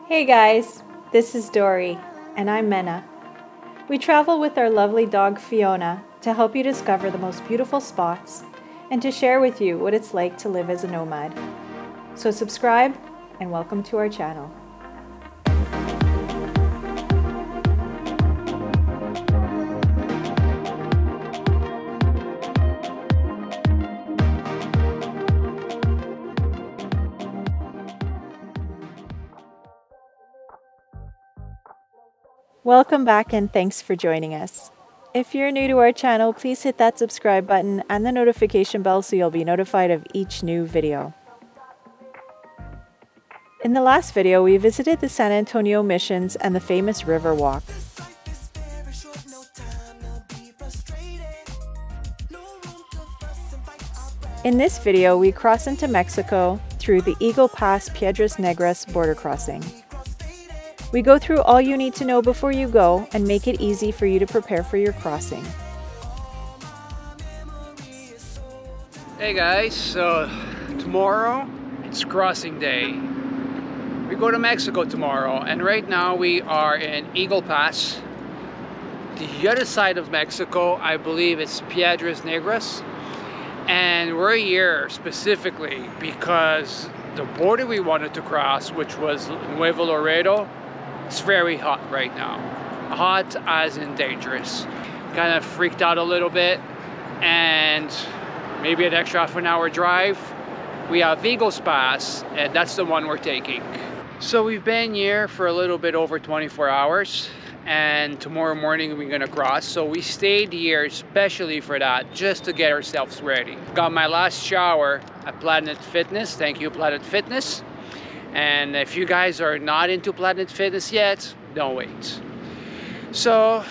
Hey guys, this is Dory, and I'm Mena. We travel with our lovely dog Fiona to help you discover the most beautiful spots and to share with you what it's like to live as a nomad. So subscribe and welcome to our channel. Welcome back and thanks for joining us. If you're new to our channel, please hit that subscribe button and the notification bell so you'll be notified of each new video. In the last video, we visited the San Antonio Missions and the famous River Walk. In this video, we cross into Mexico through the Eagle Pass Piedras Negras border crossing. We go through all you need to know before you go and make it easy for you to prepare for your crossing. Hey guys, so tomorrow it's crossing day. We go to Mexico tomorrow, and right now we are in Eagle Pass. The other side of Mexico, I believe it's Piedras Negras. And we're here specifically because the border we wanted to cross, which was Nuevo Laredo, it's very hot right now. Hot as in dangerous. Kind of freaked out a little bit, and maybe an extra half an hour drive. We have Eagles Pass, and that's the one we're taking. So we've been here for a little bit over 24 hours, and tomorrow morning we're gonna cross. So we stayed here especially for that, just to get ourselves ready. Got my last shower at Planet Fitness. Thank you, Planet Fitness. And if you guys are not into Planet Fitness yet, don't wait. So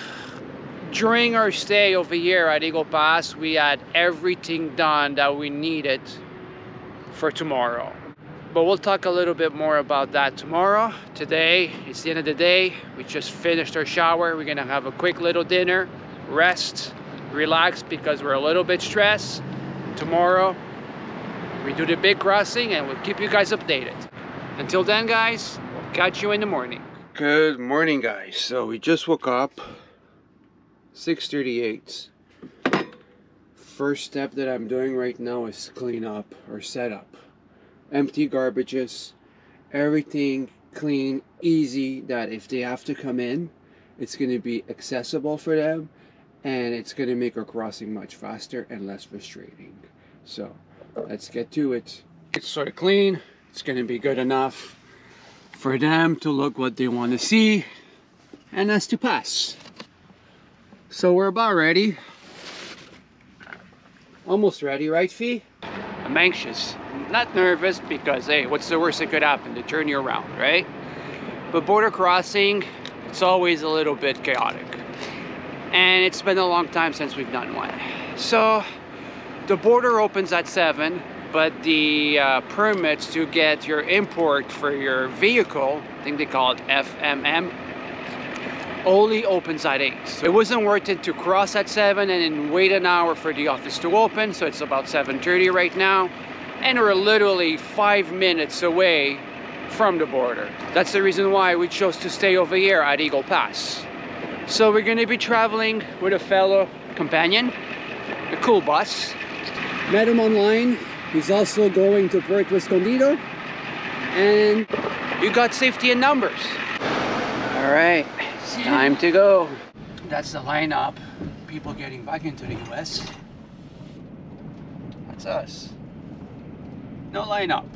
during our stay over here at Eagle Pass, we had everything done that we needed for tomorrow. But we'll talk a little bit more about that tomorrow. Today, it's the end of the day. We just finished our shower. We're gonna have a quick little dinner, rest, relax because we're a little bit stressed. Tomorrow, we do the big crossing and we'll keep you guys updated. Until then, guys, we'll catch you in the morning. Good morning, guys. So we just woke up, 6:38. First step that I'm doing right now is clean up or set up. Empty garbages, everything clean, easy, that if they have to come in, it's going to be accessible for them, and it's going to make our crossing much faster and less frustrating. So let's get to it. It's sort of clean. It's going to be good enough for them to look what they want to see and us to pass. So we're about ready. Almost ready, right, Fee? I'm anxious. Not nervous because, hey, what's the worst that could happen? To turn you around, right? But border crossing, it's always a little bit chaotic. And it's been a long time since we've done one. So the border opens at 7. But the permits to get your import for your vehicle, I think they call it FMM, only opens at 8. So it wasn't worth it to cross at 7 and then wait an hour for the office to open. So it's about 7:30 right now. And we're literally 5 minutes away from the border. That's the reason why we chose to stay over here at Eagle Pass. So we're gonna be traveling with a fellow companion, a cool bus. Met him online. He's also going to Puerto Escondido, and you got safety in numbers. All right, it's time to go. That's the lineup. People getting back into the US. That's us. No lineup.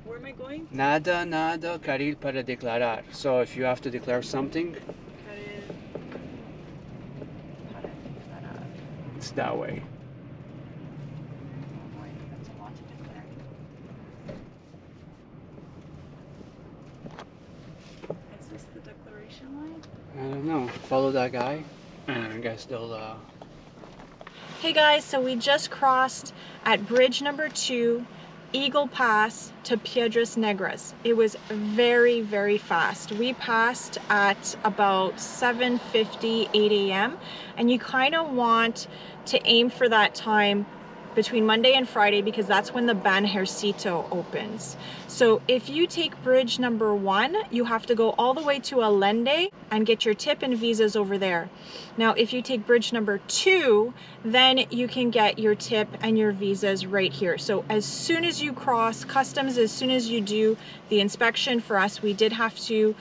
Where am I going? Nada carril para declarar. So if you have to declare something, it's that way. I don't know. Follow that guy, and I guess they'll. Hey guys, so we just crossed at bridge number 2, Eagle Pass to Piedras Negras. It was very, very fast. We passed at about 7:50, 8 a.m. and you kind of want to aim for that time between Monday and Friday, because that's when the Banjercito opens. So if you take bridge number 1, you have to go all the way to Allende and get your tip and visas over there. Now, if you take bridge number 2, then you can get your tip and your visas right here. So as soon as you cross customs, as soon as you do the inspection, for us, we did have to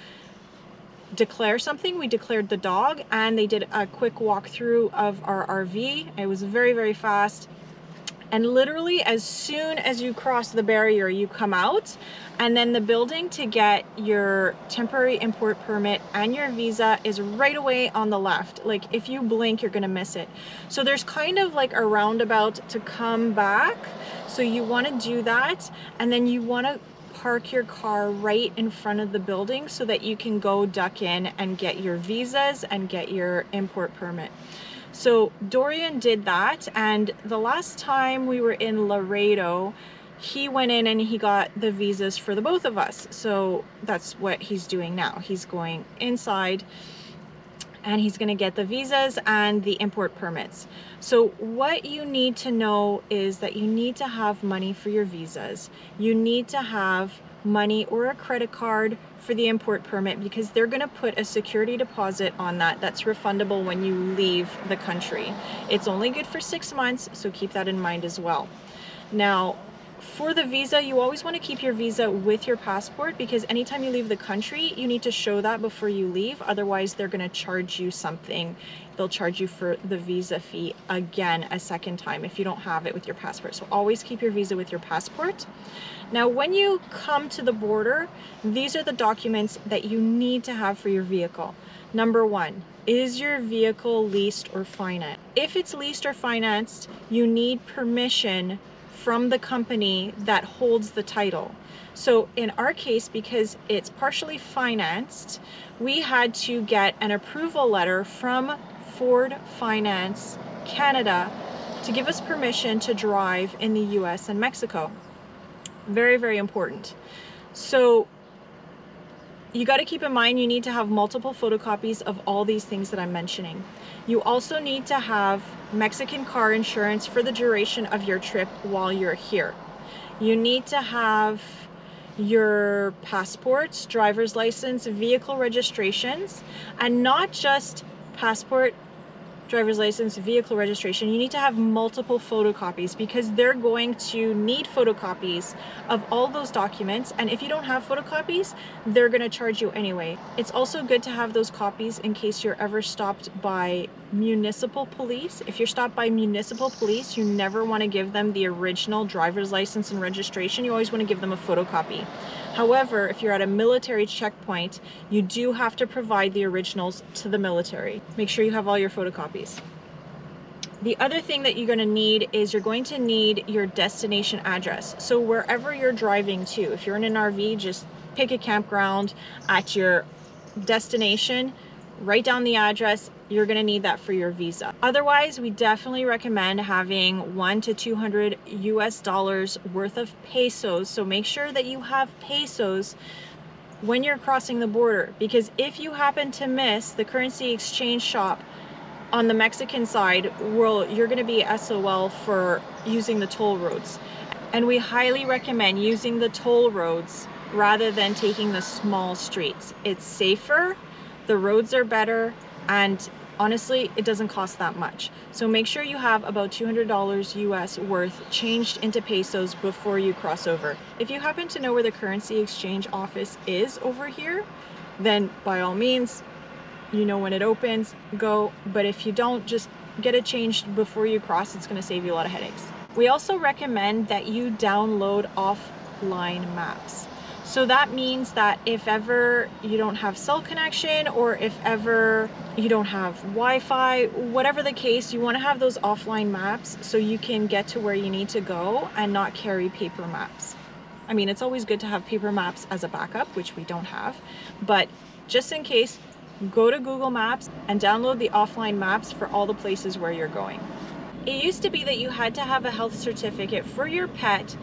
declare something. We declared the dog, and they did a quick walkthrough of our RV. It was very, very fast. And literally as soon as you cross the barrier, you come out, and then the building to get your temporary import permit and your visa is right away on the left. Like if you blink, you're gonna miss it. So there's kind of like a roundabout to come back. So you wanna do that, and then you wanna park your car right in front of the building so that you can go duck in and get your visas and get your import permit. So Dorian did that, and the last time we were in Laredo, he went in and he got the visas for the both of us. So that's what he's doing now. He's going inside and he's going to get the visas and the import permits. So what you need to know is that you need to have money for your visas. You need to have money or a credit card for the import permit, because they're going to put a security deposit on that that's refundable when you leave the country. It's only good for 6 months, so keep that in mind as well. Now, for the visa, you always want to keep your visa with your passport, because anytime you leave the country, you need to show that before you leave. Otherwise, they're going to charge you something. They'll charge you for the visa fee again a second time if you don't have it with your passport. So always keep your visa with your passport. Now, when you come to the border, these are the documents that you need to have for your vehicle. Number 1, is your vehicle leased or financed? If it's leased or financed, you need permission from the company that holds the title. So in our case, because it's partially financed, we had to get an approval letter from Ford Finance Canada to give us permission to drive in the US and Mexico. Very, very important. So you got to keep in mind, you need to have multiple photocopies of all these things that I'm mentioning. You also need to have Mexican car insurance for the duration of your trip while you're here. You need to have your passports, driver's license, vehicle registrations, and not just passport, driver's license, vehicle registration. You need to have multiple photocopies, because they're going to need photocopies of all those documents, and if you don't have photocopies, they're going to charge you anyway. It's also good to have those copies in case you're ever stopped by municipal police. If you're stopped by municipal police, you never want to give them the original driver's license and registration. You always want to give them a photocopy. However, if you're at a military checkpoint, you do have to provide the originals to the military. Make sure you have all your photocopies. The other thing that you're going to need is you're going to need your destination address. So wherever you're driving to, if you're in an RV, just pick a campground at your destination, write down the address. You're going to need that for your visa. Otherwise, we definitely recommend having $100 to $200 US worth of pesos. So make sure that you have pesos when you're crossing the border, because if you happen to miss the currency exchange shop on the Mexican side, well, you're going to be SOL for using the toll roads. And we highly recommend using the toll roads rather than taking the small streets. It's safer, the roads are better, and honestly, it doesn't cost that much. So make sure you have about $200 US worth changed into pesos before you cross over. If you happen to know where the currency exchange office is over here, then by all means, you know when it opens, go. But if you don't, just get it changed before you cross. It's going to save you a lot of headaches. We also recommend that you download offline maps. So that means that if ever you don't have cell connection, or if ever you don't have Wi-Fi, whatever the case, you want to have those offline maps so you can get to where you need to go and not carry paper maps. I mean, it's always good to have paper maps as a backup, which we don't have, but just in case, go to Google Maps and download the offline maps for all the places where you're going. It used to be that you had to have a health certificate for your pet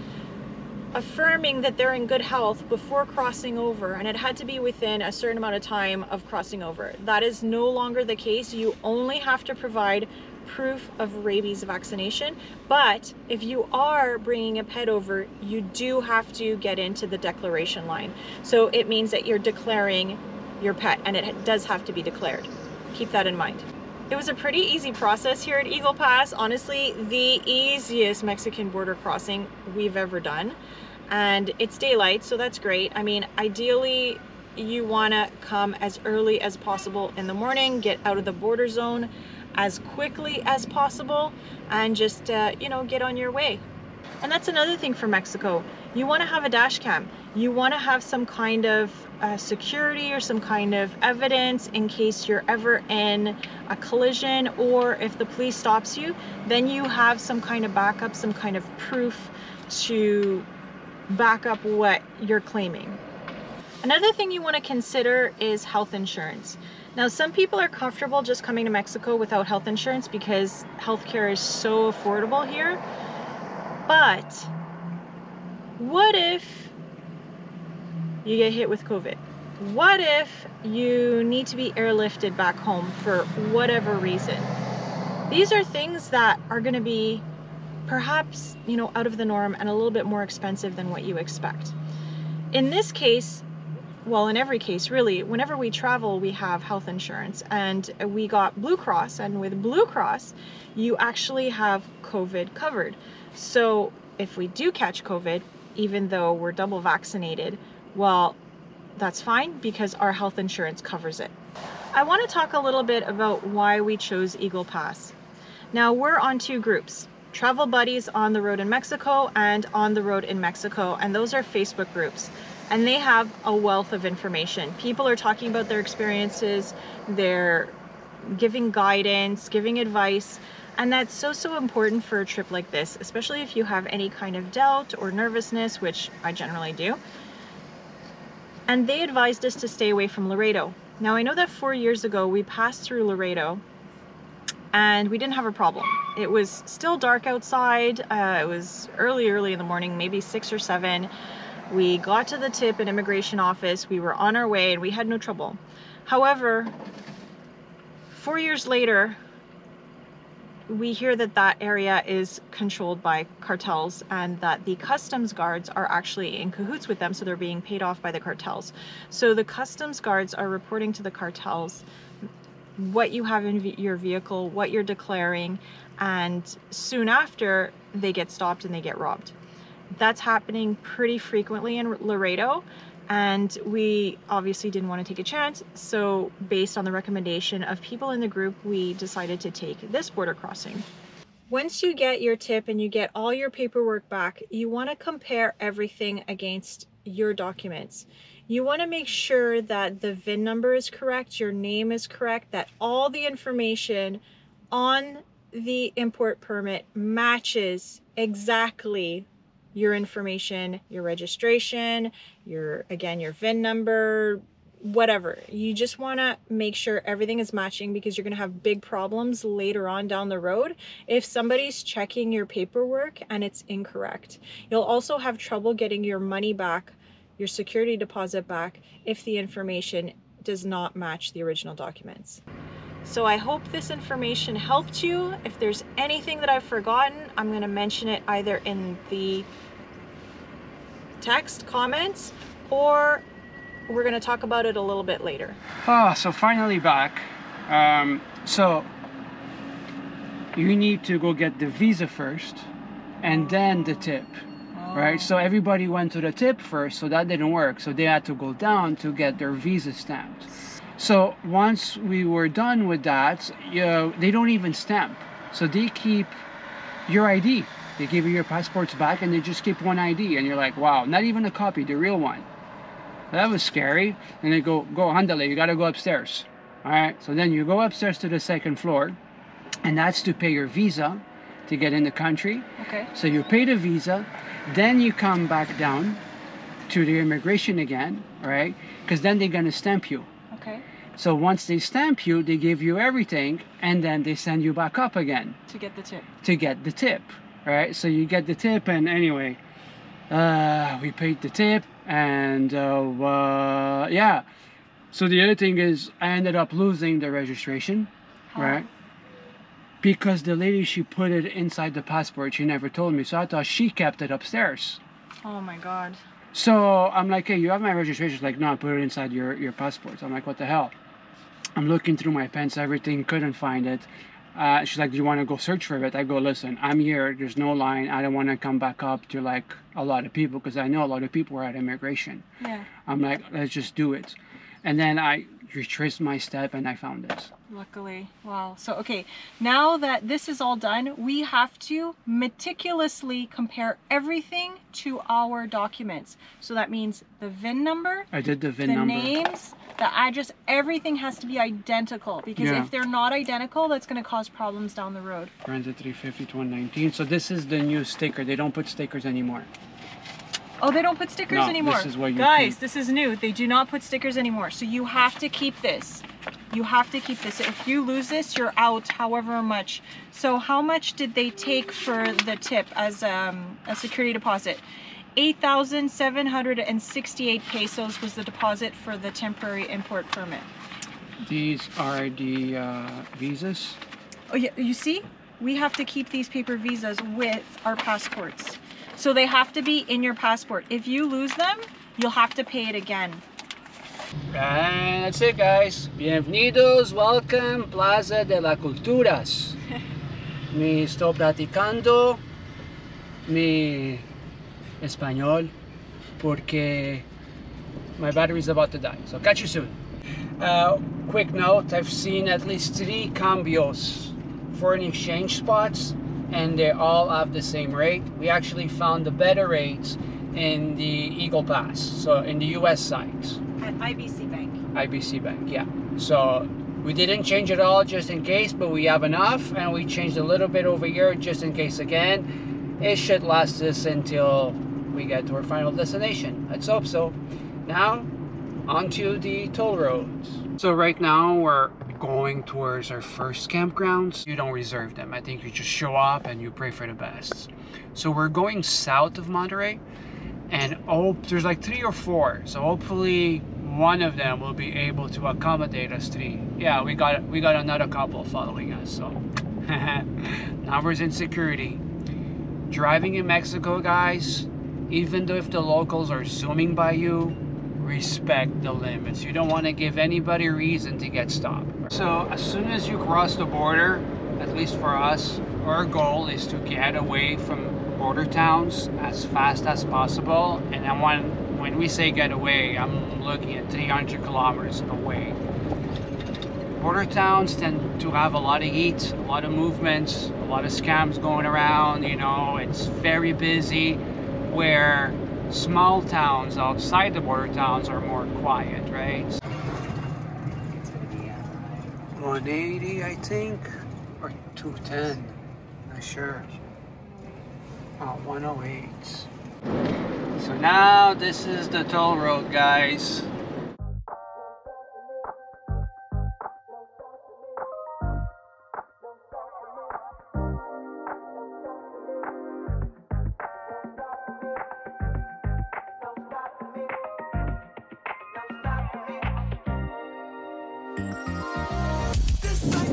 affirming that they're in good health before crossing over, and it had to be within a certain amount of time of crossing over. That is no longer the case. You only have to provide proof of rabies vaccination. But if you are bringing a pet over, you do have to get into the declaration line. So it means that you're declaring your pet, and it does have to be declared. Keep that in mind. It was a pretty easy process here at Eagle Pass. Honestly, the easiest Mexican border crossing we've ever done. And it's daylight, so that's great. I mean, ideally, you want to come as early as possible in the morning, get out of the border zone as quickly as possible, and just, you know, get on your way. And that's another thing for Mexico. You want to have a dash cam. You want to have some kind of security or some kind of evidence in case you're ever in a collision, or if the police stops you, then you have some kind of backup, some kind of proof to back up what you're claiming. Another thing you want to consider is health insurance. Now, some people are comfortable just coming to Mexico without health insurance because healthcare is so affordable here. But what if you get hit with COVID? What if you need to be airlifted back home for whatever reason? These are things that are going to be perhaps, you know, out of the norm and a little bit more expensive than what you expect. In this case, well, in every case really, whenever we travel, we have health insurance, and we got Blue Cross, and with Blue Cross, you actually have COVID covered. So if we do catch COVID, even though we're double vaccinated, well, that's fine because our health insurance covers it. I want to talk a little bit about why we chose Eagle Pass. Now, we're on two groups: Travel Buddies on the road in Mexico and On the Road in Mexico, and those are Facebook groups. And they have a wealth of information. People are talking about their experiences, they're giving guidance, giving advice, and that's so important for a trip like this, especially if you have any kind of doubt or nervousness, which I generally do. And they advised us to stay away from Laredo. Now, I know that 4 years ago we passed through Laredo and we didn't have a problem. It was still dark outside. It was early in the morning, maybe 6 or 7. We got to the tip and immigration office. We were on our way and we had no trouble. However, 4 years later, we hear that that area is controlled by cartels and that the customs guards are actually in cahoots with them, so they're being paid off by the cartels. So the customs guards are reporting to the cartels what you have in your vehicle, what you're declaring, and soon after they get stopped and they get robbed. That's happening pretty frequently in Laredo, and we obviously didn't want to take a chance. So based on the recommendation of people in the group, we decided to take this border crossing. Once you get your tip and you get all your paperwork back, you want to compare everything against your documents. You want to make sure that the VIN number is correct, your name is correct, that all the information on the import permit matches exactly your information, your registration, your VIN number, whatever. You just want to make sure everything is matching, because you're going to have big problems later on down the road if somebody's checking your paperwork and it's incorrect. You'll also have trouble getting your money back, your security deposit back, if the information does not match the original documents. So I hope this information helped you. If there's anything that I've forgotten, I'm going to mention it either in the text comments, or we're going to talk about it a little bit later. So finally back. So you need to go get the visa first and then the tip, right? So everybody went to the tip first, so that didn't work. So they had to go down to get their visa stamped. So once we were done with that, they don't even stamp. So they keep your ID. They give you your passports back and they just keep one ID. And you're like, wow, not even a copy, the real one. That was scary. And they go handle, you gotta go upstairs. All right, so then you go upstairs to the second floor, and that's to pay your visa to get in the country. Okay. So you pay the visa, then you come back down to the immigration again, right? Because then they're gonna stamp you. Okay. So once they stamp you, they give you everything, and then they send you back up again. To get the tip. To get the tip, right? So you get the tip, and anyway, we paid the tip, and yeah. So the other thing is, I ended up losing the registration, right? Because the lady, she put it inside the passport. She never told me. So I thought she kept it upstairs. Oh my God. So I'm like, hey, you have my registration? She's like, no, I put it inside your passport. So I'm like, what the hell? I'm looking through my pens, everything, couldn't find it. She's like, do you want to go search for it? I go, listen, I'm here. There's no line. I don't want to come back up to like a lot of people because I know a lot of people were at immigration. Yeah. I'm like, let's just do it. And then I retraced my step and I found it. Luckily. Wow. So, okay, now that this is all done, we have to meticulously compare everything to our documents. So that means the VIN number. I did the VIN number. The names, the address, everything has to be identical, because if they're not identical, that's going to cause problems down the road. Branded 350 to 119. So this is the new sticker. They don't put stickers anymore. Oh, they don't put stickers anymore. This is what you Guys, this is new. They do not put stickers anymore. So you have to keep this. You have to keep this. If you lose this, you're out however much. So how much did they take for the tip as a security deposit? 8,768 pesos was the deposit for the temporary import permit. These are the visas. Oh yeah, you see? We have to keep these paper visas with our passports. So they have to be in your passport. If you lose them, you'll have to pay it again. And that's it, guys. Bienvenidos, welcome, Plaza de las Culturas. Me estoy platicando mi español porque my battery is about to die. So catch you soon. Quick note, I've seen at least 3 cambios foreign exchange spots, and they all have the same rate. We actually found the better rates in the Eagle Pass, so in the US side. At IBC Bank. IBC Bank, yeah. So we didn't change it all just in case, but we have enough, and we changed a little bit over here just in case again. It should last us until we get to our final destination. Let's hope so. Now, onto the toll roads. So right now we're going towards our first campgrounds. You don't reserve them. I think you just show up and you pray for the best. So we're going south of Monterey, and there's like 3 or 4. So hopefully one of them will be able to accommodate us 3. Yeah, we got another couple following us. So numbers in security. Driving in Mexico, guys, even though if the locals are zooming by you, respect the limits. You don't want to give anybody a reason to get stopped. So as soon as you cross the border, at least for us, our goal is to get away from border towns as fast as possible. And then when we say get away, I'm looking at 300 kilometers away. Border towns tend to have a lot of heat, a lot of movements, a lot of scams going around, you know, it's very busy, where small towns outside the border towns are more quiet, right? 180, I think, or 210, not sure. Oh, 108. So now this is the toll road, guys.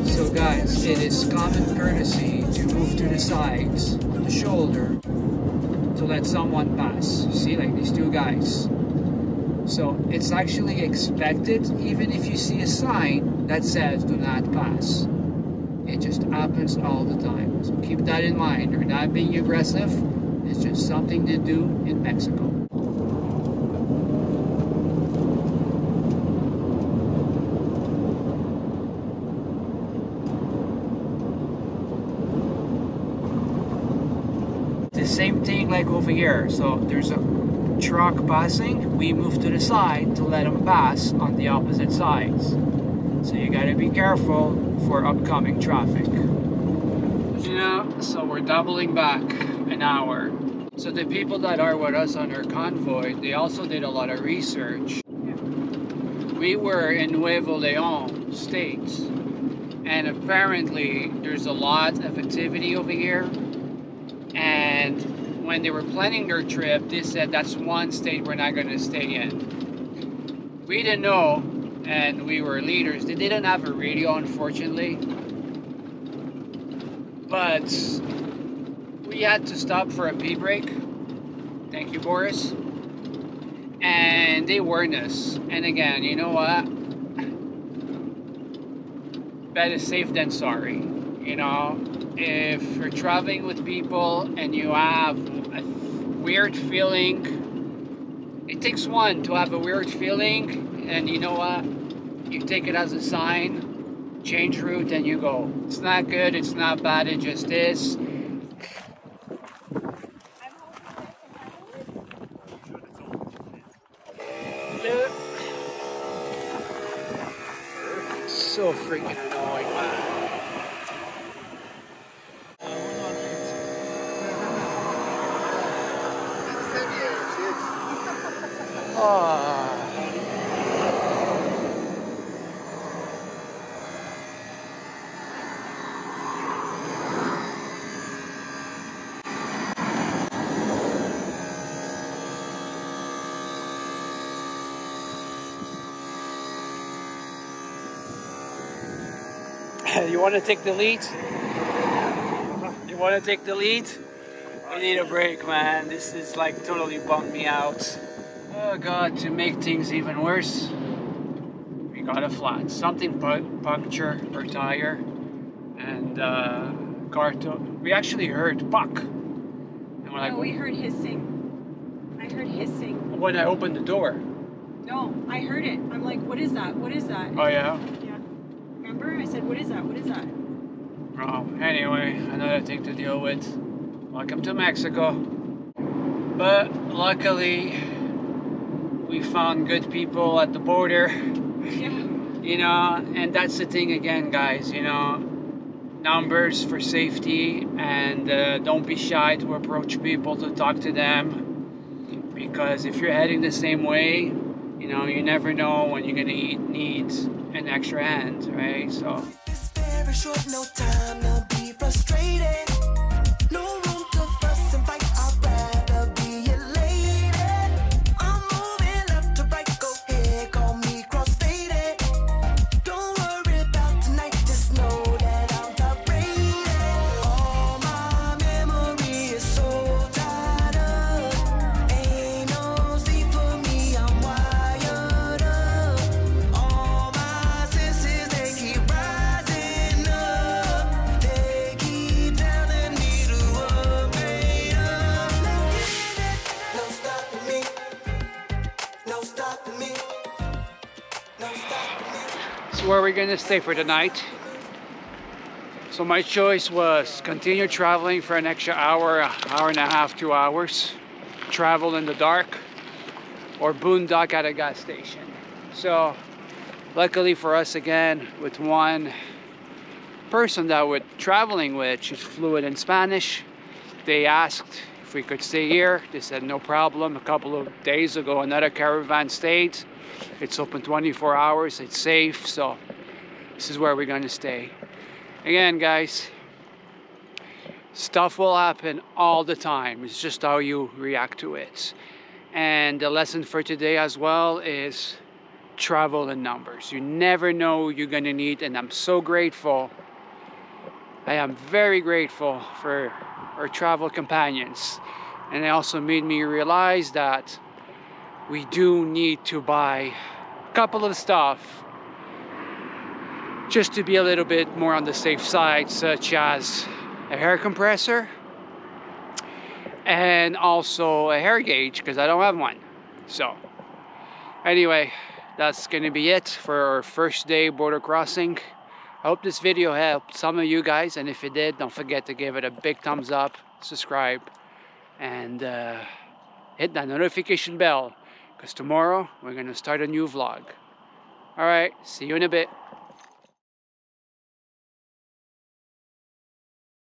So guys, it is common courtesy to move to the sides, on the shoulder, to let someone pass. See, like these 2 guys. So it's actually expected, even if you see a sign that says do not pass. It just happens all the time. So keep that in mind. They're not being aggressive. It's just something to do in Mexico. The same thing like over here. So there's a truck passing, we move to the side to let them pass on the opposite sides. So you gotta be careful for upcoming traffic. Yeah, so we're doubling back an hour. So the people that are with us on our convoy, they also did a lot of research. We were in Nuevo León state, and apparently there's a lot of activity over here. And when they were planning their trip, they said that's one state we're not going to stay in. We didn't know, and we were leaders. They didn't have a radio, unfortunately. but we had to stop for a pee break. Thank you, Boris. And they warned us. And again, you know what? Better safe than sorry. You know, if you're traveling with people and you have a weird feeling, it takes one to have a weird feeling, and you know what? You take it as a sign, change route, and you go. It's not good, it's not bad, it just is. So freaking annoying, man. Oh. You want to take the lead? You want to take the lead? We need a break, man. This is like totally bummed me out. Oh God, to make things even worse, we got a flat. Something punctured our tire, and we actually heard puck. And we're like, no, we heard hissing. I heard hissing. When I opened the door. No, I heard it. I'm like, what is that? What is that? Oh yeah? Yeah. Remember? I said, what is that? What is that? Oh, anyway, another thing to deal with. Welcome to Mexico. But luckily, we found good people at the border. Yeah. You know, and that's the thing again, guys, you know, numbers for safety, and don't be shy to approach people, to talk to them, because if you're heading the same way, you know, you never know when you're gonna need an extra hand, right? So it's very short, no time to be frustrated, no room to fuss and fight. I'd rather be elated. I'm moving left to right, go ahead, call me cross-faded. Don't worry about tonight, just know that I'm top rated. All my memory is so tied up, ain't no sleep for me, I'm wired up. All my senses, they keep rising up, they keep telling me to upgrade up. Let's get it, no stopping me, no stopping me, no stopping me. this is where we're gonna stay for the night. So my choice was continue traveling for an extra hour and a half, 2 hours, travel in the dark, or boondock at a gas station. So luckily for us, again, with one person that we're traveling with, she's fluent in Spanish. They asked if we could stay here. They said no problem. A couple of days ago, another caravan stayed. It's open 24 hours, it's safe, so this is where we're gonna stay. Again, guys, stuff will happen all the time. It's just how you react to it. And the lesson for today as well is travel in numbers. You never know what you're gonna need, and I'm so grateful. I am very grateful for our travel companions. And it also made me realize that we do need to buy a couple of stuff just to be a little bit more on the safe side, such as a hair compressor and also a hair gauge, because I don't have one. So anyway, that's gonna be it for our first day border crossing. I hope this video helped some of you guys, and if it did, don't forget to give it a big thumbs up, subscribe, and hit that notification bell, because tomorrow we're gonna start a new vlog. All right, see you in a bit.